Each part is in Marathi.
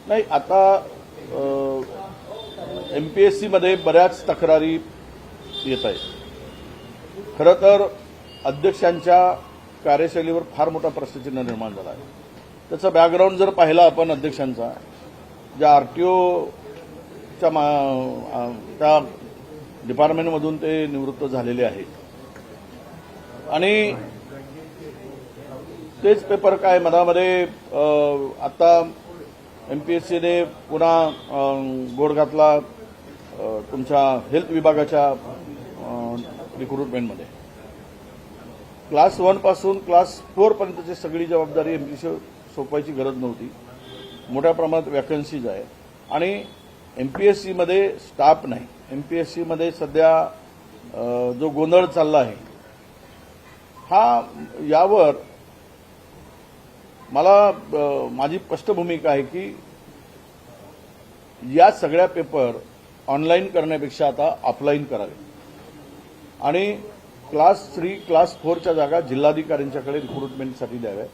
नाही, आता MPSC मध्ये बऱ्याच तक्रारी येत आहेत। खरं तर अध्यक्षांच्या कार्यशैलीवर फार मोठा प्रश्नचिन्ह निर्माण झाला आहे। त्याचा बॅकग्राऊंड जर पाहिला आपण अध्यक्षांचा, ज्या RTOच्या त्या डिपार्टमेंटमधून ते निवृत्त झालेले आहेत आणि तेच पेपर काय मधामध्ये आता MPSCने पुन्हा गोड घातला तुमच्या हेल्थ विभागाच्या रिक्रुटमेंटमध्ये। क्लास 1 पासून क्लास 4 पर्यंतची सगळी जबाबदारी MPSC सोपवायची गरज नव्हती। मोठ्या प्रमाणात वॅकन्सीज आहे आणि MPSC मध्ये स्टाफ नाही। MPSC मध्ये सध्या जो गोंधळ चालला आहे यावर माझी स्पष्ट भूमिका आहे की या सगळ्या पेपर ऑनलाईन करण्यापेक्षा आता ऑफलाईन करावे आणि क्लास 3 क्लास 4च्या जागा जिल्हाधिकाऱ्यांच्याकडे रिक्रुटमेंटसाठी द्याव्या,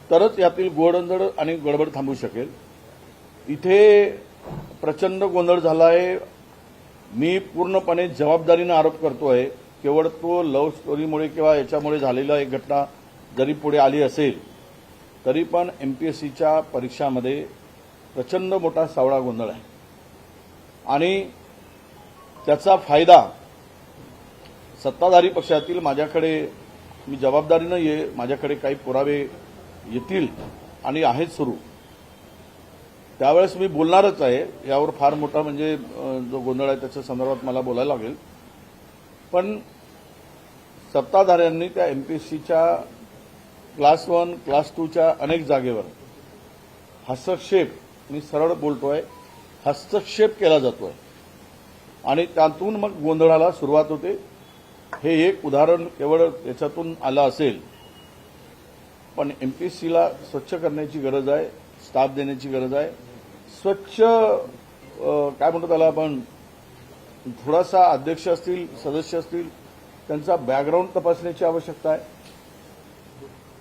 तरच यातील गोंधळ आणि गडबड थांबू शकेल। इथे प्रचंड गोंधळ झाला आहे। मी पूर्णपणे जबाबदारीने आरोप करतोय। केवळ तो लव्ह स्टोरीमुळे किंवा याच्यामुळे झालेला एक घटना जरी पुढे आली असेल तरी पण MPSCच्या परीक्षामध्ये प्रचंड मोठा सावळा गोंधळ आहे आणि त्याचा फायदा सत्ताधारी पक्षातील माझ्याकडे मी जबाबदारीनं माझ्याकडे काही पुरावे येतील आणि आहेत सुरू, त्यावेळेस मी बोलणारच आहे। यावर फार मोठा म्हणजे जो गोंधळ आहे त्याच्या संदर्भात मला बोलायला लागेल। पण सत्ताधाऱ्यांनी त्या MPSCच्या क्लास 1 क्लास 2च्या अनेक जागेवर हस्तक्षेप, मी सरळ बोलतोय, हस्तक्षेप केला जातोय आणि त्यातून मग गोंधळाला सुरुवात होते। हे एक उदाहरण केवळ याच्यातून आलं असेल, पण MPSCला स्वच्छ करण्याची गरज आहे, स्टाफ देण्याची गरज आहे। स्वच्छ काय म्हणतो त्याला आपण, थोडासा अध्यक्ष असतील, सदस्य असतील, त्यांचा बॅकग्राऊंड तपासण्याची आवश्यकता आहे,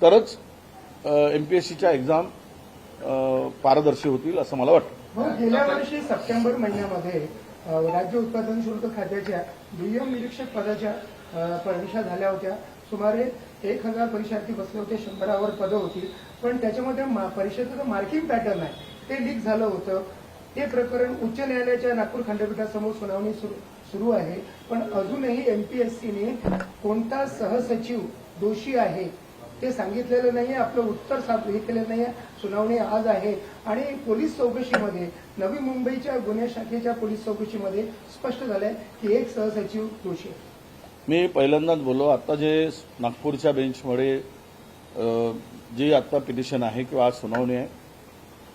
तरच MPSCच्या एक्झाम पारदर्शी होतील असं मला वाटतं। गेल्या वर्षी सप्टेंबर महिन्यामध्ये राज्य उत्पादन शुल्क खात्याच्या दुय्यम निरीक्षक पदाच्या परीक्षा झाल्या होत्या। सुमारे 1000 परीक्षार्थी बसले होते, 100वर पदं होती, पण त्याच्यामध्ये परीक्षेचं मार्किंग पॅटर्न आहे ते लीक झालं होतं। हे प्रकरण उच्च न्यायालयाच्या नागपूर खंडपीठासमोर सुनावणी सुरू आहे, पण अजूनही MPSCने कोणता सहसचिव दोषी आहे ते सांगितलेलं नाहीये, आपलं उत्तर हे केलेलं नाहीये। सुनावणी आज आहे आणि पोलीस चौकशीमध्ये, नवी मुंबईच्या गुन्हे शाखेच्या पोलीस चौकशीमध्ये स्पष्ट झालंय की एक सहसचिव दोषी आहे। मी पहिल्यांदाच बोललो, आता जे नागपूरच्या बेंचमध्ये जी आता पिटिशन आहे किंवा आज सुनावणी आहे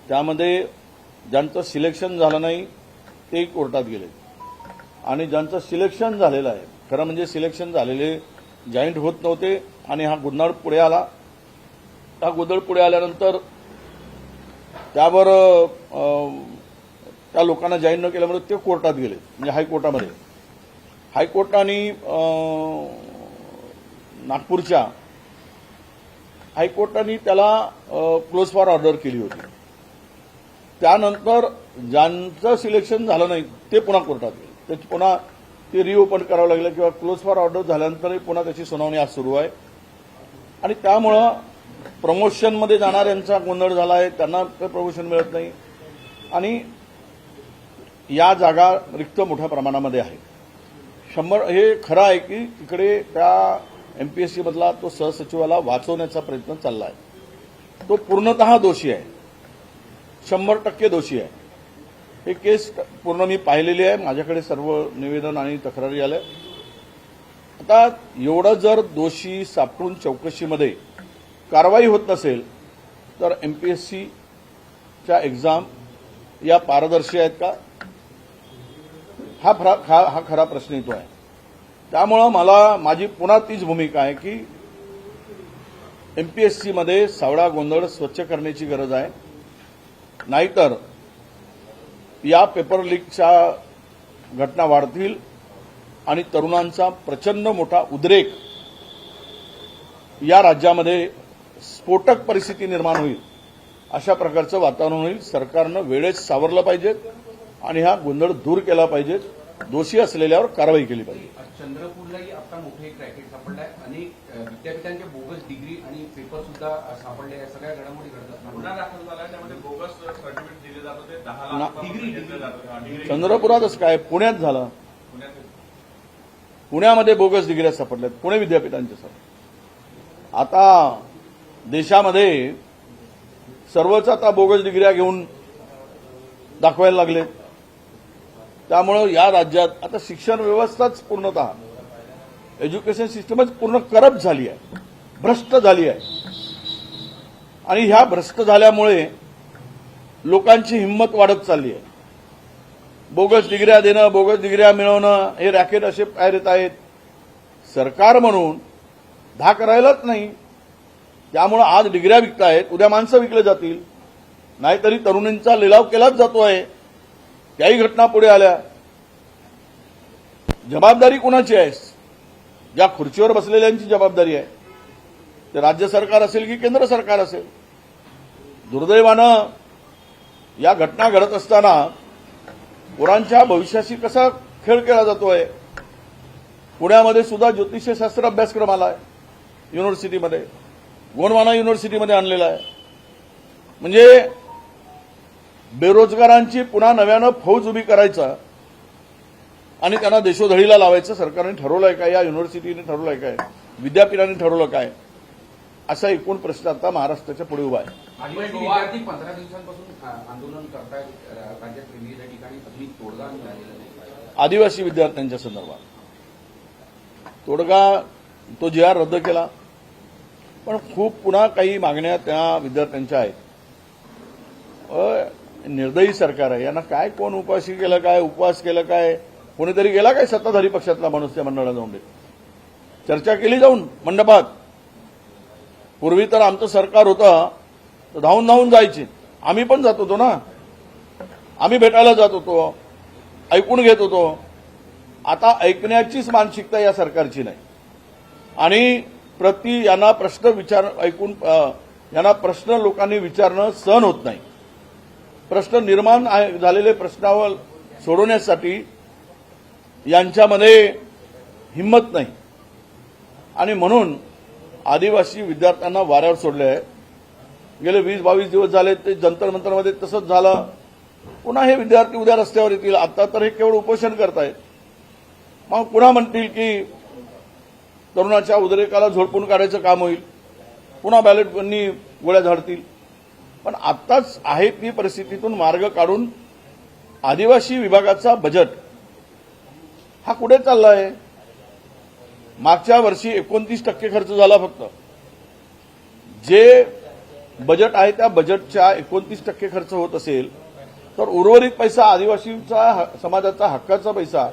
त्यामध्ये ज्यांचं सिलेक्शन झालं नाही ते कोर्टात गेले आणि ज्यांचं सिलेक्शन झालेलं आहे, खरं म्हणजे सिलेक्शन झालेले जॉईंट होत नव्हते आणि हा गोंधळ पुढे आला। हा गोंधळ पुढे आल्यानंतर त्यावर त्या लोकांना जॉईन न केल्यामुळे ते कोर्टात गेले, म्हणजे हायकोर्टामध्ये। हायकोर्टाने नागपूरच्या हायकोर्टाने त्याला क्लोज फॉर ऑर्डर केली होती। त्यानंतर ज्यांचं सिलेक्शन झालं नाही ते पुन्हा कोर्टात गेले, त्याची पुन्हा ते रिओपन करावं लागलं किंवा क्लोज फॉर ऑर्डर झाल्यानंतरही पुन्हा त्याची सुनावणी आज सुरू आहे आणि त्यामुळं प्रमोशनमध्ये जाणाऱ्यांचा गोंधळ झाला आहे, त्यांना प्रमोशन मिळत नाही आणि या जागा रिक्त मोठ्या प्रमाणामध्ये आहे। 100 हे खरं आहे की तिकडे त्या MPSC मधला तो सहसचिवाला वाचवण्याचा प्रयत्न चालला आहे, तो पूर्णतः दोषी आहे, 100% दोषी आहे। हे केस पूर्ण मी पाहिलेली आहे, माझ्याकडे सर्व निवेदन आणि तक्रारी आल्या। आता एवढं जर दोषी सापडून चौकशीमध्ये कारवाई होत नसेल तर MPSCच्या एक्झाम या पारदर्शी आहेत का, हा खरा प्रश्न येतो आहे। त्यामुळं माझी पुन्हा तीच भूमिका आहे की MPSC मध्ये सावळा गोंधळ स्वच्छ करण्याची गरज आहे, नाहीतर या पेपर लीकच्या घटना वाढतील आणि तरुणांचा प्रचंड मोठा उद्रेक या राज्यामध्ये स्फोटक परिस्थिती निर्माण होईल अशा प्रकारचं वातावरण होईल. सरकारनं वेळेत सावरलं पाहिजे आणि हा गोंधळ दूर केला पाहिजे. दोषी असलेल्यावर कारवाई केली पाहिजे. चंद्रपूरलाही आता मोठे एक रॅकेट सापडलं आहे. अनेक विद्यापीठांचे बोगस डिग्री आणि पेपर सुद्धा सापडले. या सगळ्या घडामोडी घडत असतात. गुन्हा दाखल झाला त्यामध्ये बोगस सर्टिफिकेट दिले जात होते 10 लाख डिग्री घेतलं जातं. डिग्री चंद्रपुरातच काय, पुण्यात झालं. पुण्यामध्ये बोगस डिग्र्या सापडल्यात, पुणे विद्यापीठांच्या सर. आता देशामध्ये सर्वच आता बोगस डिग्र्या घेऊन दाखवायला लागले. त्यामुळं या राज्यात आता शिक्षण व्यवस्थाच पूर्णतः एज्युकेशन सिस्टमच पूर्ण करप्ट झाली आहे, भ्रष्ट झाली आहे. आणि ह्या भ्रष्ट झाल्यामुळे लोकांची हिंमत वाढत चालली आहे. बोगस डिग्र्या देणं, बोगस डिग्र्या मिळवणं, हे रॅकेट असे बाहेर येत आहेत. सरकार म्हणून करायलाच नाही. त्यामुळं आज डिग्र्या विकतायत, उद्या माणसं विकले जातील. नाहीतरी तरुणींचा लिलाव केलाच जातोय. त्याही घटना पुढे आल्या. जबाबदारी कुणाची आहे? ज्या खुर्चीवर बसलेल्यांची जबाबदारी आहे. ते राज्य सरकार असेल की केंद्र सरकार असेल. दुर्दैवानं या घटना घडत असताना पोरांच्या भविष्याशी कसा खेळ केला जातोय. पुण्यामध्ये सुद्धा ज्योतिषशास्त्र अभ्यासक्रम आला आहे युनिव्हर्सिटीमध्ये, गोंडवाना युनिव्हर्सिटीमध्ये आणलेला आहे. म्हणजे बेरोजगारांची पुन्हा नव्यानं फौज उभी करायचं आणि त्यांना देशोधडीला लावायचं सरकारने ठरवलंय काय? या युनिव्हर्सिटीने ठरवलंय काय? विद्यापीठाने ठरवलं काय? असा एकूण प्रश्न आता महाराष्ट्राच्या पुढे उभा आहे. आदिवासी विद्यार्थी 15 दिवसांपासून आंदोलन करतायत राज्यात विविध ठिकाणी. अजून तोडगा मिळालेला नाही. आदिवासी विद्यार्थ्यांच्या संदर्भात तोडगा तो जी आर रद्द केला, पण खूप पुन्हा काही मागण्या त्या विद्यार्थ्यांच्या आहेत. निर्दयी सरकार आहे. यांना काय कोण उपाशी केलं काय, उपवास केलं काय, कोणीतरी गेला काय सत्ताधारी पक्षातला माणूस त्या मंडळाला जाऊन चर्चा केली जाऊन मंडपात. पूर्वी तर आमचं सरकार होतं तर धावून धावून जायचे. आम्ही पण जात होतो ना, आम्ही भेटायला जात होतो, ऐकून घेत होतो. आता ऐकण्याचीच मानसिकता या सरकारची नाही. आणि यांना प्रश्न ऐकून यांना प्रश्न लोकांनी विचारणं सहन होत नाही. प्रश्न निर्माण झालेले प्रश्नावर सोडवण्यासाठी यांच्यामध्ये हिंमत नाही. आणि म्हणून आदिवासी विद्यार्थ्यांना वाऱ्यावर सोडले आहे. गेले 20-22 दिवस झाले ते जंतर मंतरमध्ये तसंच झालं. पुन्हा हे विद्यार्थी उद्या रस्त्यावर येतील. आता तर हे केवळ उपोषण करतायत, मग पुन्हा म्हणतील की तरुणाच्या उद्रेकाला झोडपून काढायचं काम होईल, पुन्हा बॅलेटनी गोळ्या झाडतील. पण आत्ताच आहे ती परिस्थितीतून मार्ग काढून आदिवासी विभागाचा बजेट हा कुठे चाललाय? मागच्या वर्षी 29% खर्च झाला फक्त. जे बजेट आहे त्या बजेटच्या 29% खर्च होत असेल तर उर्वरित पैसा आदिवासींचा समाजाचा हक्काचा पैसा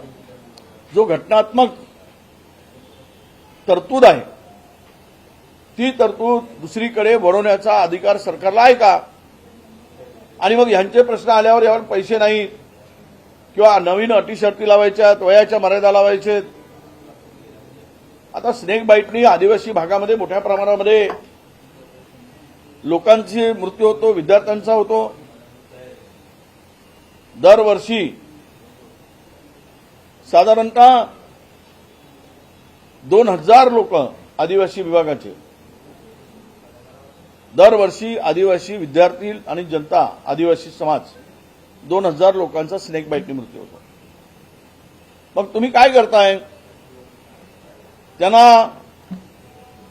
जो घटनात्मक तरतूद आहे ती तरतूद दुसरीकडे वळवण्याचा अधिकार सरकारला आहे का? आणि मग ह्यांचे प्रश्न आल्यावर यावर पैसे नाहीत किंवा नवीन अटी शर्ती लावायच्या, वयाच्या मर्यादा लावायचे. आता स्नेक बाईटनी आदिवासी भागामध्ये मोठ्या प्रमाणामध्ये लोकांची मृत्यू होतो, विद्यार्थ्यांचा होतो. दरवर्षी साधारणतः 2000 लोक आदिवासी विभागाचे दरवर्षी आदिवासी विद्यार्थी आणि जनता, आदिवासी समाज 2000 लोकांचा स्नेक बाईटने मृत्यू होतो. मग तुम्ही काय करताय? त्यांना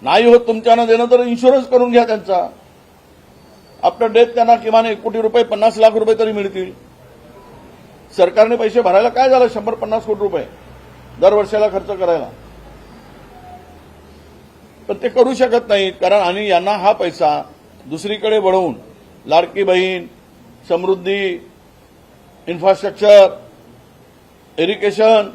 नाही होत तुमच्यानं देणं तर इन्शुरन्स करून घ्या त्यांचा. आफ्टर डेथ त्यांना किमान 1 कोटी रुपये, 50 लाख रुपये तरी मिळतील. सरकारने पैसे भरायला काय झालं? 150 कोटी रुपये दरवर्षाला खर्च करायला. पण ते करू शकत नाहीत कारण आणि यांना हा पैसा दुसरीकडे वळवून लाडकी बहीण, समृद्धी, इन्फ्रास्ट्रक्चर, इरिगेशन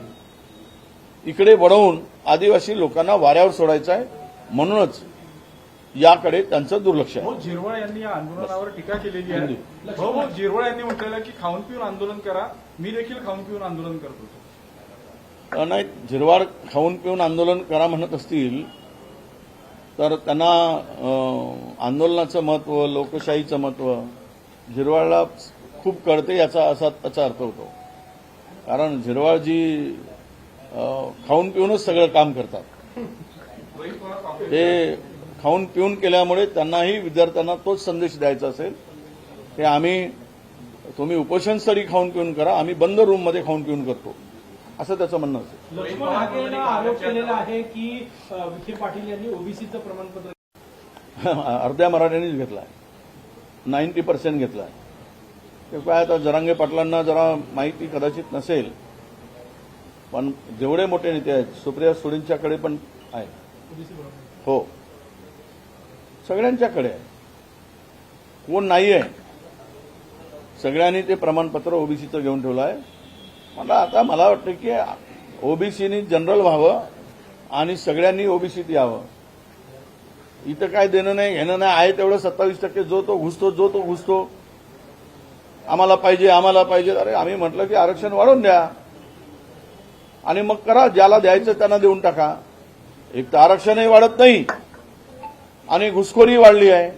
इकडे वळवून आदिवासी लोकांना वाऱ्यावर सोडायचं आहे. म्हणूनच याकडे त्यांचं दुर्लक्ष आहे. जिरवळ यांनी या आंदोलनावर टीका केलेली आहे. भाऊ जिरवळ यांनी म्हटलेलं की खाऊन पिऊन आंदोलन करा. मी देखील खाऊन पिऊन आंदोलन करतो. नाही, झिरवाड खाऊन पिऊन आंदोलन करा म्हणत असतील तर त्यांना आंदोलनाचं महत्त्व, लोकशाहीचं महत्त्व झिरवाळला खूप कळते याचा अर्थ होतो. कारण झिरवाळजी खाऊन पिऊनच सगळं काम करतात. ते खाऊन पिऊन केल्यामुळे त्यांनाही विद्यार्थ्यांना तोच संदेश द्यायचा असेल की तुम्ही उपोषणस्थळी खाऊन पिऊन करा, आम्ही बंद रूममध्ये खाऊन पिऊन करतो, असं त्याचं म्हणणं असेल. लक्ष्मण हाकेनं आरोप केलेला आहे की विखे पाटील यांनी ओबीसीचं प्रमाणपत्र अर्ध्या मराठ्यांनीच घेतलाय, 90% घेतलाय. ते काय आता जरांगे पाटलांना जरा माहिती कदाचित नसेल, पण जेवढे मोठे नेते आहेत, सुप्रिया सुळेंच्याकडे पण आहे. हो, सगळ्यांच्याकडे आहे, कोण नाही आहे. सगळ्यांनी ते प्रमाणपत्र ओबीसीचं घेऊन ठेवलं आहे. मला वाटतं की ओबीसीनी जनरल व्हावं आणि सगळ्यांनी ओबीसीत यावं. इथं काय देणं नाही घेणं नाही, आहे तेवढं 27% जो तो घुसतो. आम्हाला पाहिजे. अरे आम्ही म्हटलं की आरक्षण वाढवून द्या आणि मग करा, ज्याला द्यायचं त्यांना देऊन टाका. एक तर आरक्षणही वाढत नाही आणि घुसखोरी वाढली आहे.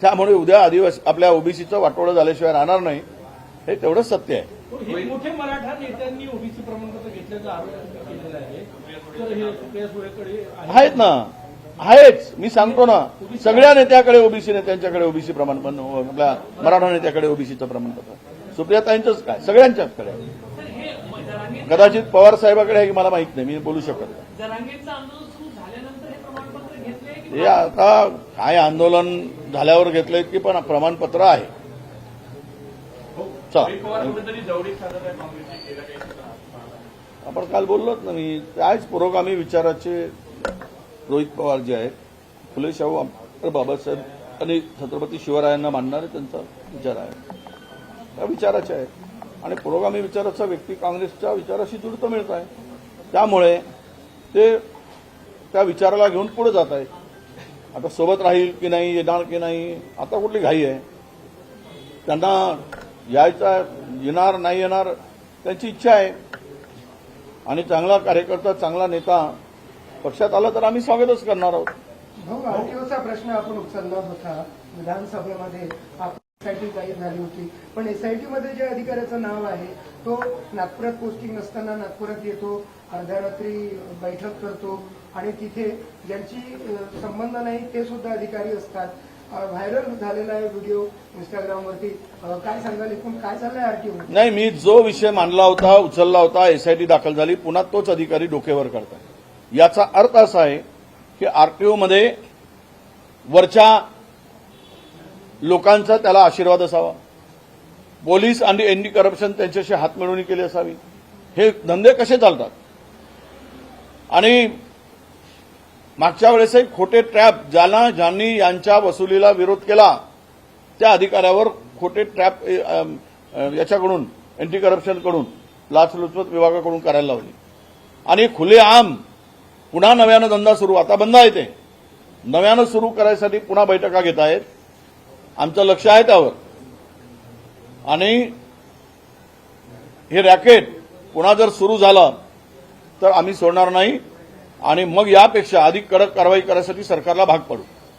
त्यामुळे उद्या आपल्या ओबीसीचं वाटोळं झाल्याशिवाय राहणार नाही, हे तेवढंच सत्य आहे. हे मोठे मराठा नेत्यांनी ओबीसी प्रमाणपत्र घेतल्याचा आरोप केलेला आहे. तर हे सुप्रिया सुळेकडे आहेत ना, आहेच. मी सांगतो ना, सगळ्या नेत्याकडे ओबीसी नेत्यांच्याकडे ओबीसी प्रमाणपत्र, आपल्या मराठा नेत्याकडे ओबीसीचं प्रमाणपत्र, सुप्रियाताईंचंच काय सगळ्यांच्याकडे. कदाचित पवार साहेबाकडे आहे की मला माहित नाही, मी बोलू शकत नाही. जरांगेंचं आंदोलन सुरू झाल्यानंतर हे प्रमाणपत्र घेतले की हे आता काय आंदोलन झाल्यावर घेतलंय की पण प्रमाणपत्र आहे. आपण काल बोललोत ना, मी त्याच पुरोगामी विचाराचे रोहित पवार जे आहेत, फुले शाहू बाबासाहेब आणि छत्रपती शिवरायांना मानणारे त्यांचा विचार आहे, त्या विचाराचे आहेत आणि पुरोगामी विचाराचा व्यक्ती काँग्रेसच्या विचाराशी जुळतो मिळत आहे. त्यामुळे ते त्या विचाराला घेऊन पुढे जात आहेत. आता सोबत राहील की नाही, येणार की नाही, आता कुठली घाई आहे. त्यांना येणार नाही येणार त्यांची इच्छा आहे आणि चांगला कार्यकर्ता, चांगला नेता पक्षात आला तर आम्ही स्वागतच करणार आहोत. भाऊ, आरटीओचा प्रश्न आपण उचलला होता विधानसभेमध्ये. एसआयटी जाहीर झाली होती, पण एसआयटीमध्ये जे अधिकाऱ्याचं नाव आहे तो नागपुरात पोस्टिंग नसताना नागपुरात येतो, अर्ध्या रात्री बैठक करतो आणि तिथे ज्यांची संबंध नाही ते सुद्धा अधिकारी असतात. व्हायरल झालेला आहे व्हिडिओ इंस्टाग्रामवरती. काय सांगाल, एकूण काय चाललंय आरटीओ? नाही, मी जो विषय मांडला होता, उचलला होता, एसआयटी दाखल झाली, पुन्हा तोच अधिकारी डोकेवर करताय. याचा अर्थ असा आहे की आरटीओमध्ये वरच्या लोकांचा त्याला आशीर्वाद असावा, पोलीस आणि एंटी करप्शन त्यांच्याशी हातमिळवणी केली असावी. हे धंदे कसे चालतात? आणि मागच्या वेळेसही खोटे ट्रॅप ज्यांनी यांच्या वसुलीला विरोध केला त्या अधिकाऱ्यावर खोटे ट्रॅप याच्याकडून एंटी करप्शनकडून लाचलुचपत विभागाकडून करायला लावली आणि खुलेआम पुन्हा नव्यानं धंदा सुरू, आता बंद आहे ते, नव्यानं सुरू करायसाठी पुन्हा बैठका घेत आहेत. आमचं लक्ष आहे त्यावर आणि हे रॅकेट पुन्हा जर सुरू झालं तर आम्ही सोडणार नाही आणि मग यापेक्षा अधिक कडक कारवाई करण्यासाठी सरकारला भाग पाडू.